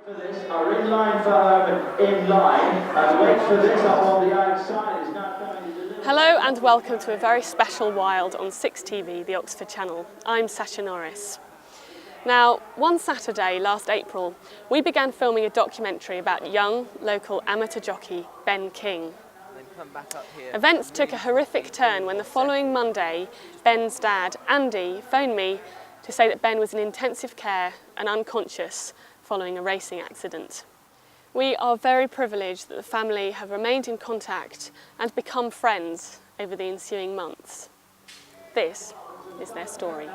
For this are in line for home in line. Wait for this up on the outside is not coming to deliver. Hello and welcome to a very special Wild on 6TV, the Oxford Channel. I'm Sasha Norris. Now, one Saturday last April, we began filming a documentary about young, local amateur jockey Ben King. Events took a horrific turn when the following Monday, Ben's dad, Andy, phoned me to say that Ben was in intensive care and unconscious following a racing accident. We are very privileged that the family have remained in contact and become friends over the ensuing months. This is their story.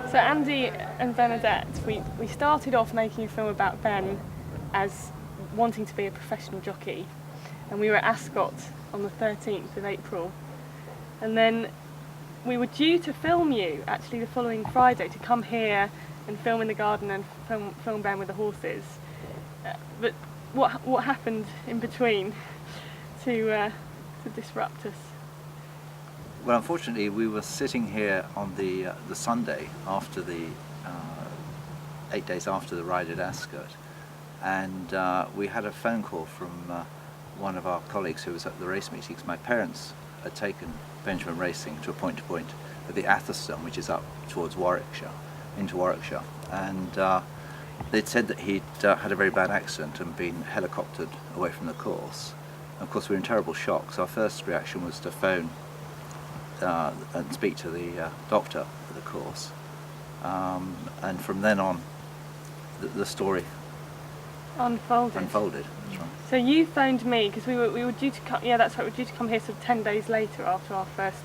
So Andy and Bernadette, we started off making a film about Ben as wanting to be a professional jockey, and we were at Ascot on the 13th of April, and then we were due to film you actually the following Friday, to come here and film in the garden and film Ben with the horses. But what happened in between to disrupt us? Well, unfortunately, we were sitting here on the Sunday after the 8 days after the ride at Ascot, and we had a phone call from one of our colleagues who was at the race meetings. My parents had taken Benjamin racing to a point-to-point at the Atherstone, which is up towards Warwickshire, into Warwickshire, and they'd said that he'd had a very bad accident and been helicoptered away from the course. And of course, we were in terrible shock, so our first reaction was to phone and speak to the doctor at the course, and from then on the story unfolded. That's right. So you phoned me because we were due to come. Yeah, that's right. We were due to come here sort of 10 days later after our first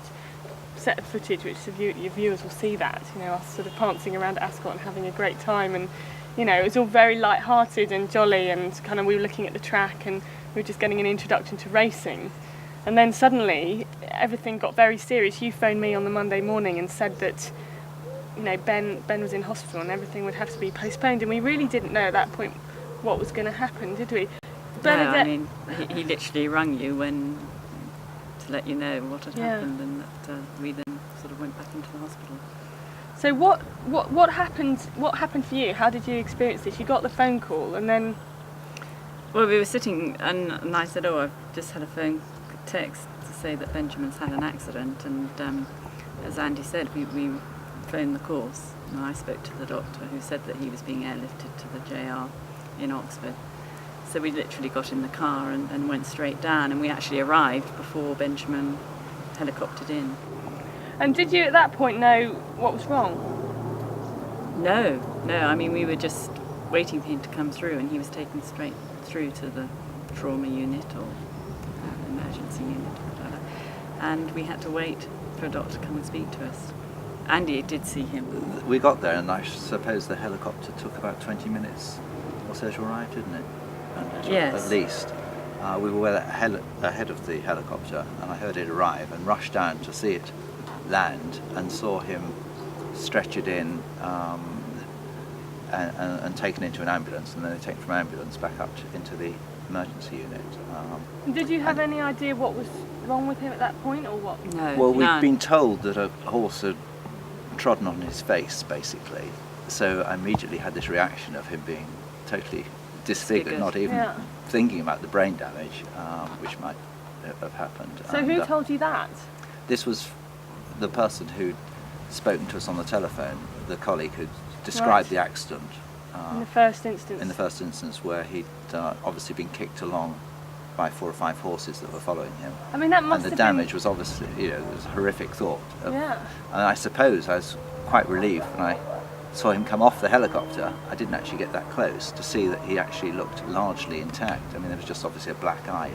set of footage, which your viewers will see that. You know, us sort of prancing around Ascot and having a great time, and you know, it was all very light-hearted and jolly, and kind of we were looking at the track and we were just getting an introduction to racing. And then suddenly everything got very serious. You phoned me on the Monday morning and said that, you know, Ben was in hospital and everything would have to be postponed, and we really didn't know at that point what was going to happen, did we? Bernadette... No, I mean, he literally rang you to let you know what had happened, and that we then sort of went back into the hospital. So what happened? What happened for you? How did you experience this? You got the phone call, and then... Well, we were sitting, and I said, I've just had a text to say that Benjamin's had an accident, and as Andy said, we phoned the course, and I spoke to the doctor who said that he was being airlifted to the JR in Oxford. So we literally got in the car and went straight down, and we actually arrived before Benjamin helicoptered in. And did you at that point know what was wrong? No, I mean, we were just waiting for him to come through, and he was taken straight through to the trauma unit or emergency unit or whatever, and we had to wait for a doctor to come and speak to us. Andy did see him. We got there, and I suppose the helicopter took about 20 minutes or so to arrive, didn't it? Yes. At least. We were well ahead of the helicopter, and I heard it arrive and rushed down to see it land, and saw him stretchered in and taken into an ambulance, and then they taken from ambulance back up into the emergency unit. Did you have any idea what was wrong with him at that point, or what? No. Well, we'd been told that a horse had trodden on his face, basically. So I immediately had this reaction of him being totally disfigured, not even thinking about the brain damage, which might have happened. So who told you that? This was the person who'd spoken to us on the telephone, the colleague who'd described the accident. In the first instance? In the first instance, where he'd obviously been kicked along by 4 or 5 horses that were following him. I mean, that must and have the damage was obviously, it was a horrific thought. And I suppose I was quite relieved when I saw him come off the helicopter. I didn't actually get that close to see that he actually looked largely intact. I mean, there was just obviously a black eye.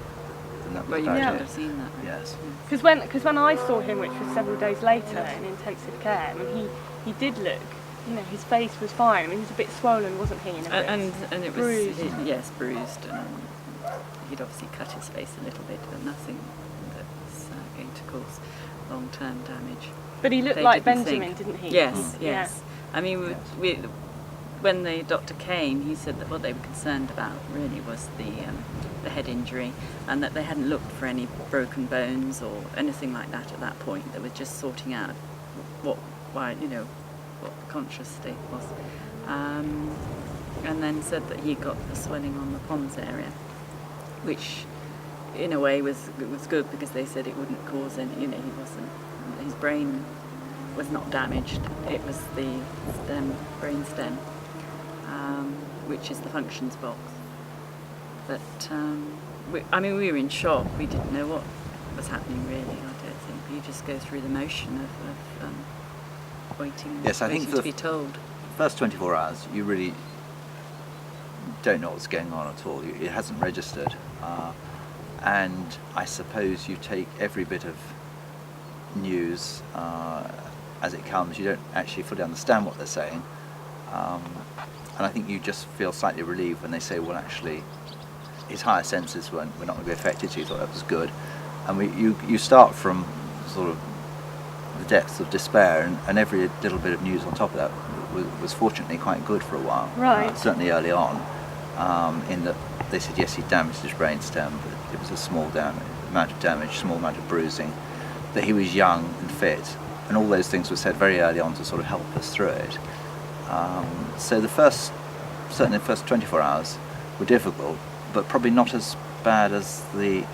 And that was you would have seen that. Yes. Because when I saw him, which was several days later in intensive care, I mean, he did look, you know, his face was fine. I mean, he was a bit swollen, wasn't he? And it bruised. was bruised, and he'd obviously cut his face a little bit, but nothing that's going to cause long-term damage. But he looked like Benjamin, didn't he? Yes. I mean, when the doctor came, he said that what they were concerned about really was the head injury, and that they hadn't looked for any broken bones or anything like that at that point. They were just sorting out what the conscious state was, and then said that he got the swelling on the pons area, which in a way was good, because they said it wouldn't cause any, his brain was not damaged, it was the brain stem, which is the functions box. But we were in shock, we didn't know what was happening really, I don't think. You just go through the motion of waiting, Yes, I think waiting to be told. First 24 hours, you really don't know what's going on at all. It hasn't registered. And I suppose you take every bit of news as it comes. You don't actually fully understand what they're saying. And I think you just feel slightly relieved when they say, well, actually, his higher senses were not going to be affected, so you thought that was good. And you start from sort of the depths of despair, and every little bit of news on top of that was fortunately quite good for a while. Right. Certainly early on, in that they said yes, he damaged his brain stem, but it was a small amount of damage, small amount of bruising, that he was young and fit, and all those things were said very early on to sort of help us through it. So certainly the first 24 hours were difficult, but probably not as bad as the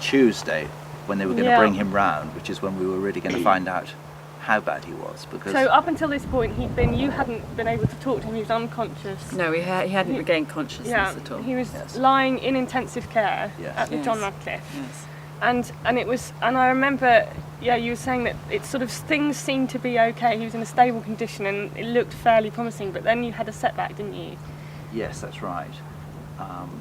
Tuesday when they were going to bring him round, which is when we were really going to find out how bad he was. Because So up until this point, you hadn't been able to talk to him. He was unconscious. No, he hadn't regained consciousness at all. He was lying in intensive care at the Yes. John Radcliffe. Yes. And I remember, you were saying that it sort of, things seemed to be okay. He was in a stable condition and it looked fairly promising. But then you had a setback, didn't you? yes, that's right.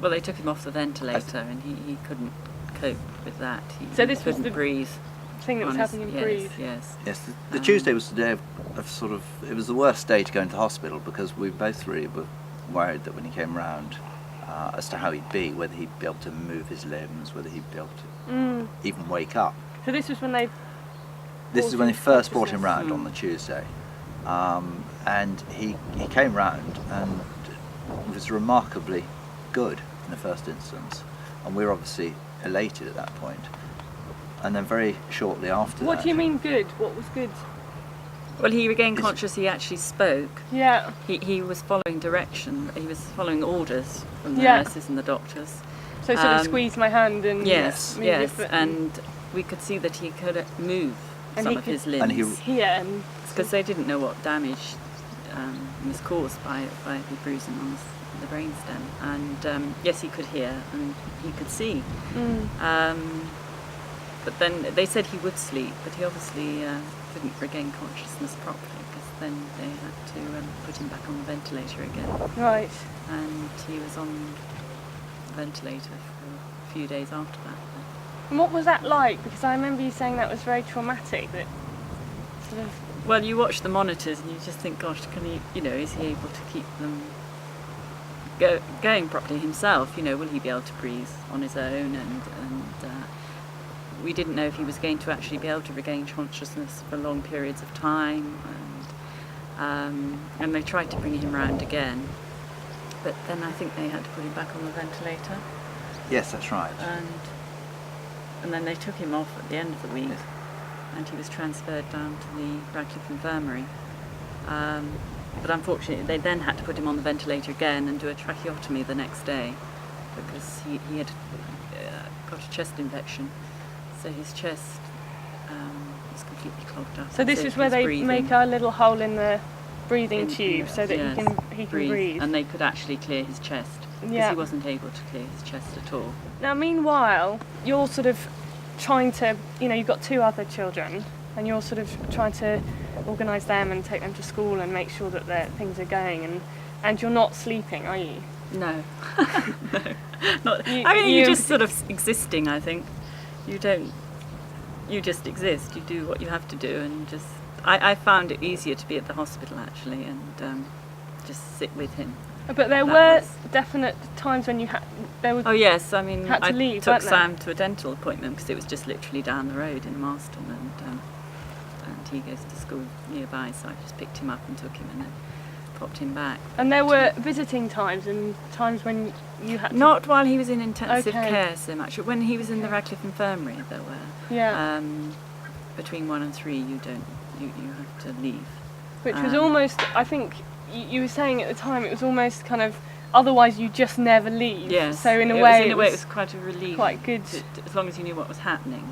Well, they took him off the ventilator and he couldn't cope with that. So this was couldn't the breathe. Thing that was helping him breathe. Yes. Yes, the Tuesday was the day of sort of, it was the worst day to go into hospital, because we both really were worried that when he came round as to how he'd be, whether he'd be able to move his limbs, whether he'd be able to even wake up. So this was when they... This is when they first brought him round on the Tuesday, and he came round and was remarkably good in the first instance, and we were obviously elated at that point. And then very shortly after What that... do you mean good? What was good? Well, he regained consciousness, he actually spoke. Yeah. He was following direction, he was following orders from the Yeah. nurses and the doctors. So sort of squeezed my hand and... Yes, move yes, your foot and we could see that he could move And some he of could- his And he- limbs. here. Because they didn't know what damage was caused by the bruising on the brainstem. And yes, he could hear and he could see. But then they said he would sleep, but he obviously couldn't regain consciousness properly, because then they had to put him back on the ventilator again. Right. And he was on the ventilator for a few days after that. And what was that like? Because I remember you saying that was very traumatic. That sort of... Well, you watch the monitors and you just think, gosh, can he, is he able to keep them going properly himself? Will he be able to breathe on his own? And we didn't know if he was going to actually be able to regain consciousness for long periods of time. And they tried to bring him round again, but then I think they had to put him back on the ventilator. Yes, that's right. And then they took him off at the end of the week, and he was transferred down to the Radcliffe Infirmary. But unfortunately, they then had to put him on the ventilator again and do a tracheotomy the next day, because he had got a chest infection, so his chest was completely clogged up. So this is where they make a little hole in the breathing tube so that he can breathe. And they could actually clear his chest, because he wasn't able to clear his chest at all. Now, meanwhile, you're sort of trying to, you've got 2 other children, and you're sort of trying to organise them and take them to school and make sure that things are going, and you're not sleeping, are you? No. No. Not, you're just sort of existing, I think. You just exist, you do what you have to do, and just... I found it easier to be at the hospital, actually, and just sit with him. But there were definite times when you had... Oh yes, I mean, had to leave, took weren't there? Sam to a dental appointment because it was just literally down the road in Marston, and he goes to school nearby, so I just picked him up and took him and then popped him back. And there were visiting times and times when you had to... Not while he was in intensive Okay. care so much. When he was in the Radcliffe Infirmary, there were. Yeah. Between 1 and 3, you have to leave. Which was almost, I think, you were saying at the time, it was almost kind of, otherwise you just never leave. Yes. So in a way it was quite a relief. Quite good. As long as you knew what was happening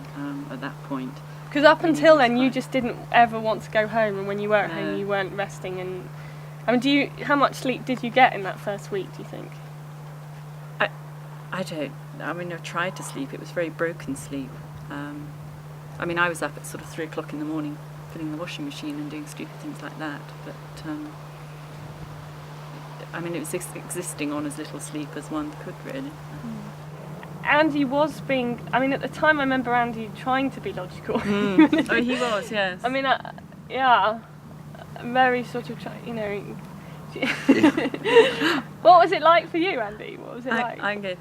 at that point. Because up until then, you just didn't ever want to go home, and when you were at home, you weren't resting. And I mean, how much sleep did you get in that first week, do you think? I tried to sleep. It was very broken sleep. I mean, I was up at sort of 3 o'clock in the morning, filling the washing machine and doing stupid things like that. But I mean, it was existing on as little sleep as one could, really. Andy was being, I mean, at the time I remember Andy trying to be logical. Oh, he was, yes. I mean, yeah, very sort of, What was it like for you, Andy? What was it like? I'm good.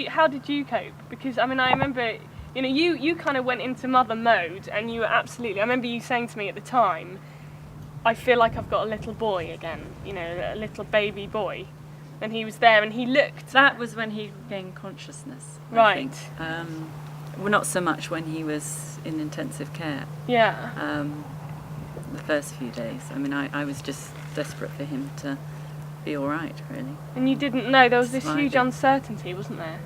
How did you cope? Because, I mean, I remember, you kind of went into mother mode, and you were absolutely, I remember you saying to me at the time, I feel like I've got a little boy again, a little baby boy. And he was there and he looked. That was when he gained consciousness. Right. Well, not so much when he was in intensive care. Yeah. The first few days. I mean, I was just desperate for him to be all right, really. And you didn't know, there was this huge uncertainty, wasn't there?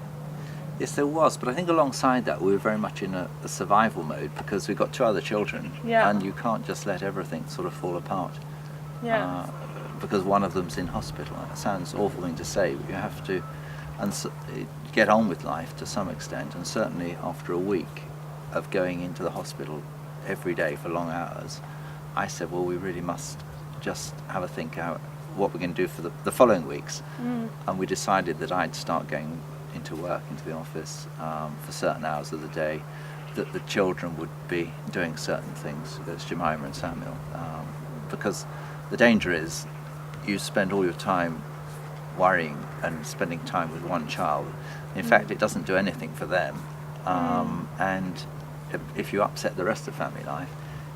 Yes, there was, but I think alongside that we were very much in a survival mode because we've got 2 other children, and you can't just let everything sort of fall apart. Yeah. Because one of them's in hospital. It sounds awful thing to say, but you have to get on with life to some extent, and certainly after a week of going into the hospital every day for long hours, I said, well, we really must just have a think out what we're going to do for the following weeks. And we decided that I'd start going into work, into the office for certain hours of the day, that the children would be doing certain things, there's Jemima and Samuel, because the danger is you spend all your time worrying and spending time with one child. In fact, it doesn't do anything for them, and if you upset the rest of family life,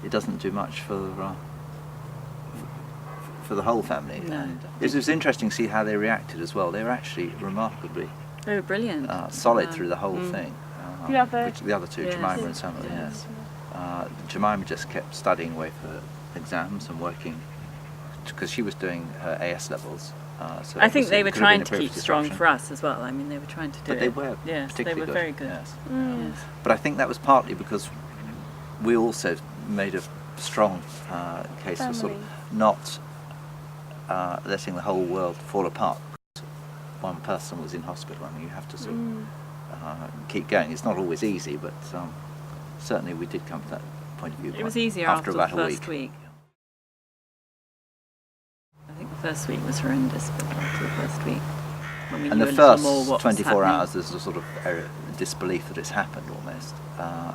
it doesn't do much for the whole family. No. And it was interesting to see how they reacted as well. They were actually remarkably brilliant. solid through the whole thing. The other 2, yes. Jemima and Samuel, yes. Jemima just kept studying away for exams and working, because she was doing her AS levels. So I think they were could have been trying a to bit of keep strong disruption. for us as well. I mean, they were trying to do But it. they were yes, particularly they were very good. Yes. Yes. But I think that was partly because we also made a strong case for sort of not letting the whole world fall apart. One person was in hospital, and you have to sort of keep going. It's not always easy, but certainly we did come to that point of view. It was easier after about the first week. I think the first week was horrendous, but after the first week, when we and knew the a little first more what 24 was hours, there's a sort of disbelief that it's happened almost,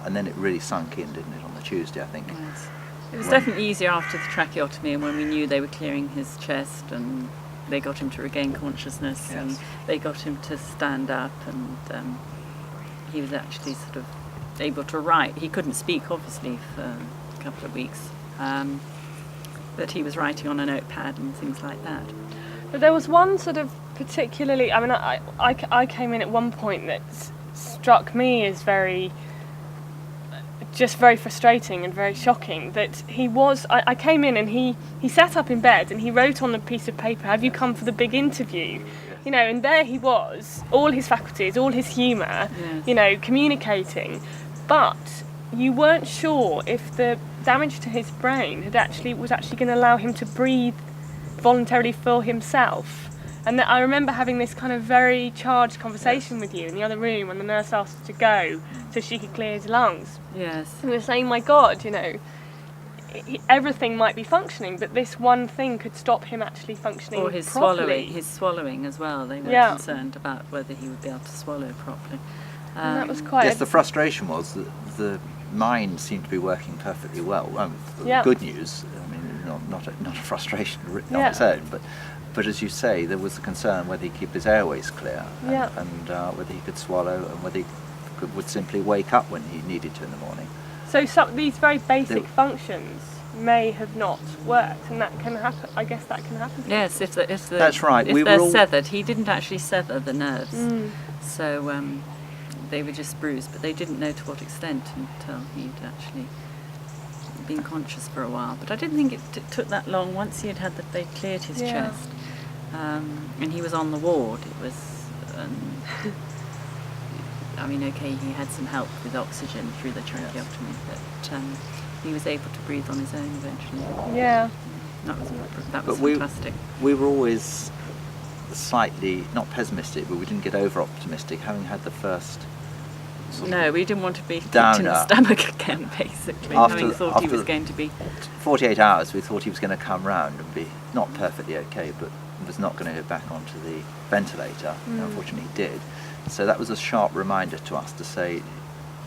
and then it really sunk in, didn't it, on the Tuesday, I think. Yes. It was definitely easier after the tracheotomy, and when we knew they were clearing his chest and they got him to regain consciousness, and they got him to stand up, and he was actually sort of able to write. He couldn't speak, obviously, for a couple of weeks, but he was writing on a notepad and things like that. But there was one sort of particularly, I mean, I came in at one point that struck me as very frustrating and very shocking, that I came in and he sat up in bed and he wrote on a piece of paper, "Have you come for the big interview?" And there he was, all his faculties, all his humour, communicating, but you weren't sure if the damage to his brain was actually going to allow him to breathe voluntarily for himself. And that I remember having this kind of very charged conversation with you in the other room when the nurse asked to go so she could clear his lungs. Yes. And we were saying, my God, everything might be functioning, but this one thing could stop him actually functioning properly. Or his swallowing as well. They were concerned about whether he would be able to swallow properly. And that was quite... Yes, the frustration was that the mind seemed to be working perfectly well. Good news, I mean, not a frustration written on its own, but as you say, there was a concern whether he could keep his airways clear, and whether he could swallow, and whether he would simply wake up when he needed to in the morning. So these very basic functions may have not worked, and that can happen. I guess that can happen. Yes, if that's right. If they're severed, he didn't actually sever the nerves, so they were just bruised, but they didn't know to what extent until he'd actually been conscious for a while, but I didn't think it took that long. Once they cleared his chest, and he was on the ward. It was, I mean, okay, he had some help with oxygen through the tracheotomy, but he was able to breathe on his own eventually. Yeah. That was But fantastic. We were always slightly, not pessimistic, but we didn't get over optimistic, having had the first. No, we didn't want to be kicked Downer. in the stomach again, basically. Having thought he was going to be 48 hours, we thought he was going to come round and be not perfectly okay, but was not going to go back onto the ventilator. Unfortunately, he did. So that was a sharp reminder to us to say,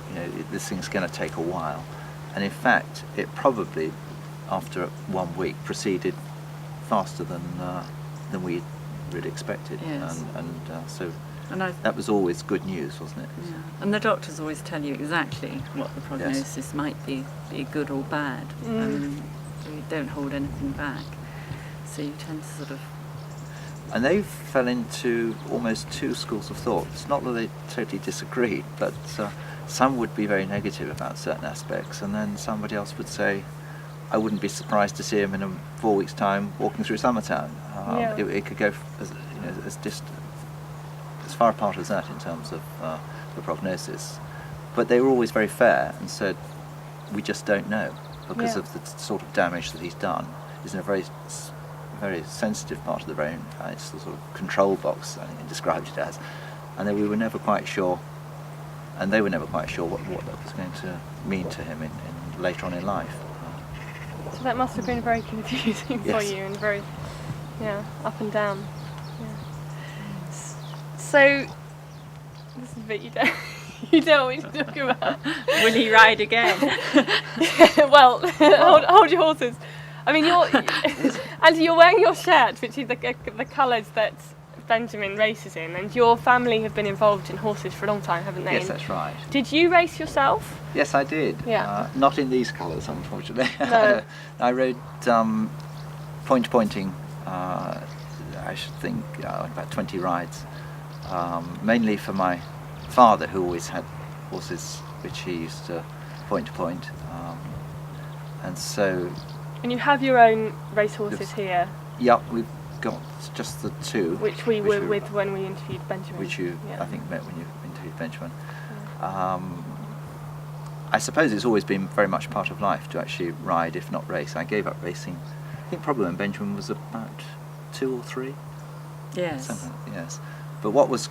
you know, this thing's going to take a while. And in fact, it probably, after 1 week, proceeded faster than we really expected. Yes. So and that was always good news, wasn't it? Yeah. And the doctors always tell you exactly what the prognosis might be good or bad. You don't hold anything back. So you tend to sort of... And they fell into almost two schools of thought. It's not that they totally disagreed, but some would be very negative about certain aspects, and then somebody else would say, I wouldn't be surprised to see him in 4 weeks' time walking through Summertown. It could go as far apart as that in terms of the prognosis. But they were always very fair and said, we just don't know because of the sort of damage that he's done. He's in a very sensitive part of the brain. It's the sort of control box, I think he described it as. And then we were never quite sure, and they were never quite sure what that was going to mean to him in later on in life. So that must have been very confusing for you and very, up and down. Yeah. So, this is a bit you don't want me to talk about. Will he ride again? Well, hold your horses. I mean, you're wearing your shirt, which is the colours that Benjamin races in, and your family have been involved in horses for a long time, haven't they? Yes, that's right. Did you race yourself? Yes, I did. Yeah. Not in these colours, unfortunately. No. I rode pointing, I should think, about 20 rides, mainly for my father, who always had horses which he used to point, and so... And you have your own race horses here? Yep, we've got just the two. Which we were with when we interviewed Benjamin. Which you, I think, met when you interviewed Benjamin. Yeah. I suppose it's always been very much part of life to actually ride, if not race. I gave up racing, I think probably when Benjamin was about 2 or 3. Yes. Yes. But what was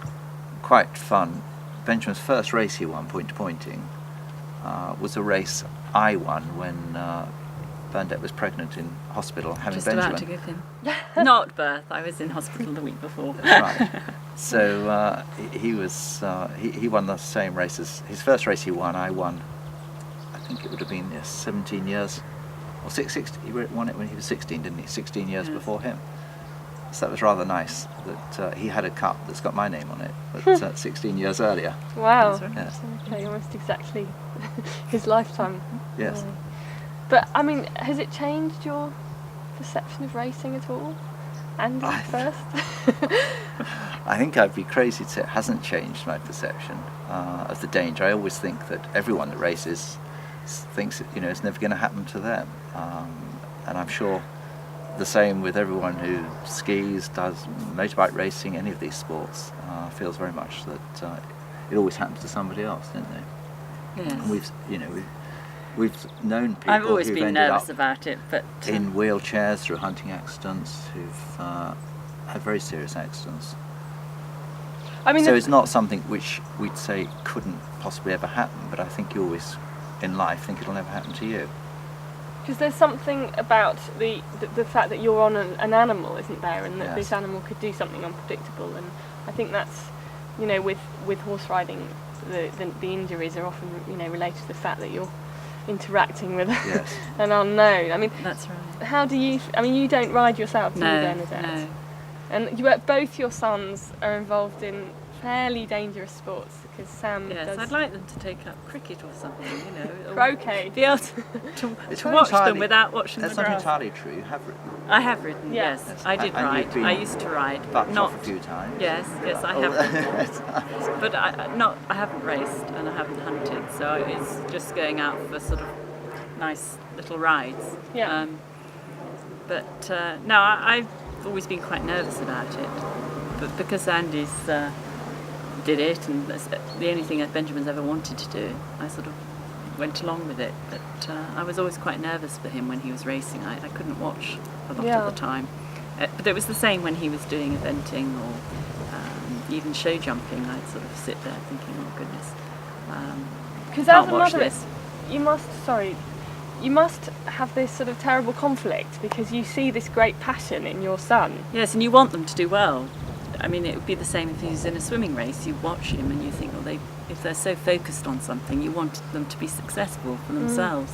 quite fun, Benjamin's first race he won, pointing, was a race I won when Bernadette was pregnant in hospital having Just Benjamin. about to give him. Not birth, I was in hospital the week before. Right. So he was he won the same races. His first race he won, I won. I think it would have been 17 years, or 16. He won it when he was 16, didn't he? 16 years before him. So that was rather nice that he had a cup that's got my name on it, but 16 years earlier. Wow. Right. Yes. Okay, almost exactly his lifetime. Yes. Yeah. But I mean, has it changed your perception of racing at all? Andy, first? I think I'd be crazy to say it hasn't changed my perception of the danger. I always think that everyone that races thinks it's never going to happen to them, and I'm sure the same with everyone who skis, does motorbike racing, any of these sports, feels very much that it always happens to somebody else, don't they? Yes. And we've known people I've always who've been ended nervous up about it, but in wheelchairs through hunting accidents, who've had very serious accidents. I mean, so it's not something which we'd say couldn't possibly ever happen, but I think you always in life think it'll never happen to you. because there's something about the fact that you're on an animal, isn't there, and that this animal could do something unpredictable, and I think that's, with horse riding, the injuries are often, related to the fact that you're interacting with an unknown. I mean, that's right. How do you? You don't ride yourself, do you, Bernadette? No. And both your sons are involved in fairly dangerous sports, because Sam does... I'd like them to take up cricket or something, or croquet. be able to watch them without watching the grass. That's not entirely true. You have ridden. I have ridden, yes. I did ride. I used to ride, but not a few times. Yes, I have. But I haven't raced and I haven't hunted, so it's just going out for sort of nice little rides. Yeah. No, I've always been quite nervous about it. But because Andy's did it, and that's the only thing that Benjamin's ever wanted to do, I sort of went along with it. But I was always quite nervous for him when he was racing. I couldn't watch a lot of the time. But it was the same when he was doing eventing or even show jumping. I'd sort of sit there thinking, oh goodness, Because can't as a watch mother, this. you must have this sort of terrible conflict because you see this great passion in your son. Yes, and you want them to do well. I mean, it would be the same if he was in a swimming race. You watch him and you think, well, if they're so focused on something, you want them to be successful for themselves.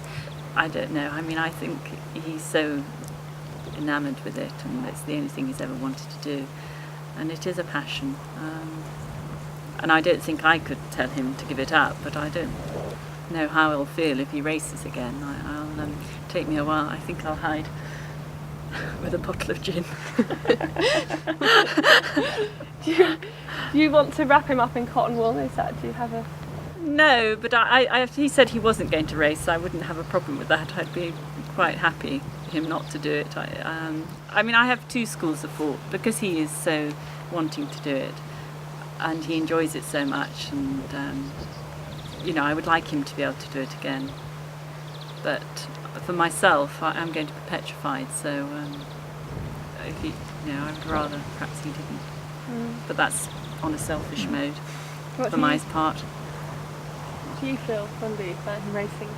I don't know. I mean, I think he's so enamoured with it, and it's the only thing he's ever wanted to do. And it is a passion. And I don't think I could tell him to give it up, but I don't know how he'll feel if he races again. I'll take me a while. I think I'll hide with a bottle of gin. Do you want to wrap him up in cotton wool? Do you have a... No, but he said he wasn't going to race, so I wouldn't have a problem with that. I'd be quite happy for him not to do it. I mean, I have two schools of thought, because he is so wanting to do it, and he enjoys it so much, and I would like him to be able to do it again. But for myself, I'm going to be petrified, so if he, I would rather perhaps he didn't. But that's on a selfish mode for my part. What do you feel, Wendy, about him racing?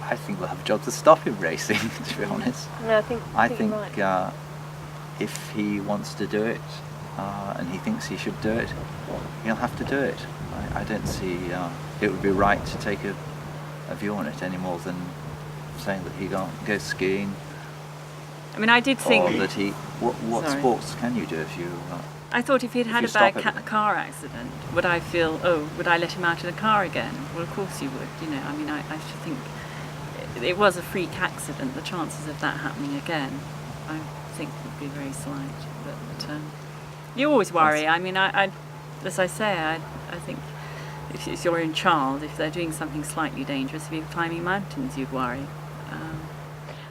I think we'll have a job to stop him racing, to be honest. Yeah, I think think you're right. if he wants to do it and he thinks he should do it, he'll have to do it. I don't see it would be right to take a view on it any more than saying that he can't go skiing. I mean, I did think... Or that he... What Sorry. sports can you do if you... I thought if he'd had you a bad stop it. car accident, would I feel, would I let him out in a car again? Well, of course you would, I mean, I should think it was a freak accident. The chances of that happening again, I think, would be very slight. But you always worry. I mean, as I say, I think if it's your own child, if they're doing something slightly dangerous, if you're climbing mountains, you'd worry.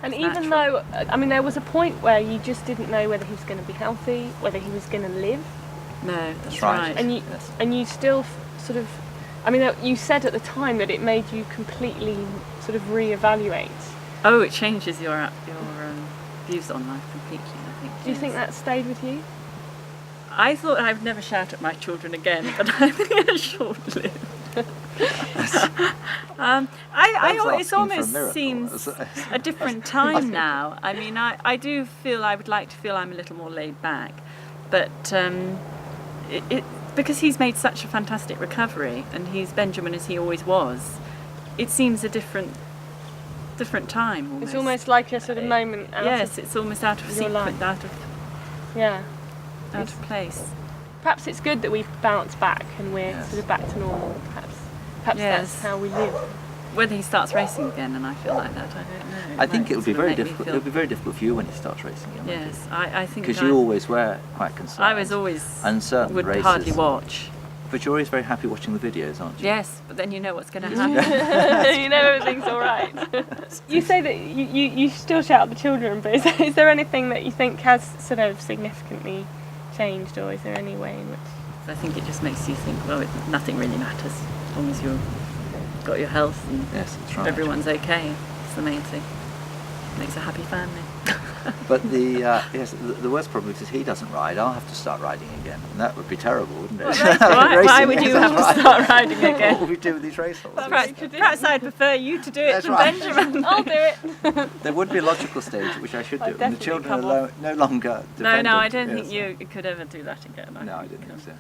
And it's even natural. though, I mean, there was a point where you just didn't know whether he was going to be healthy, whether he was going to live. No, that's right. right. And you still sort of, I mean, you said at the time that it made you completely sort of reevaluate. Oh, it changes your views on life completely, I think. Do you think that stayed with you? I thought I'd never shout at my children again, but I think it's short-lived. It almost seems a different time now. I mean, I do feel I would like to feel I'm a little more laid back, but because he's made such a fantastic recovery and he's Benjamin as he always was, it seems a different time. Almost. It's almost like a sort of moment. Yes, it's almost out of your sequence, life. Out of place. Perhaps it's good that we've bounced back and we're sort of back to normal. Perhaps that's how we live. Whether he starts racing again, and I feel like that, I don't know. I think it would be very difficult. It would be very difficult for you when he starts racing again. Yes, I think because you always were quite concerned. I was always uncertain would races. hardly watch. But you're always very happy watching the videos, aren't you? Yes, but then you know what's going to happen. You know everything's all right. You say that you still shout at the children, but is there anything that you think has sort of significantly changed, or is there any way in which? I think it just makes you think, well, nothing really matters as long as you've got your health and yes, that's right. Everyone's okay. It's the main thing. Makes a happy family. But the worst problem is he doesn't ride. I'll have to start riding again, and that would be terrible, wouldn't it? Why would you have to start riding again? What would we do with these race horses? Perhaps I'd prefer you to do it than right. Benjamin. I'll do it. There would be a logical stage at which I should do it, and the definitely children come are no longer dependent. No, I don't think you could ever do that again. No, I didn't think so.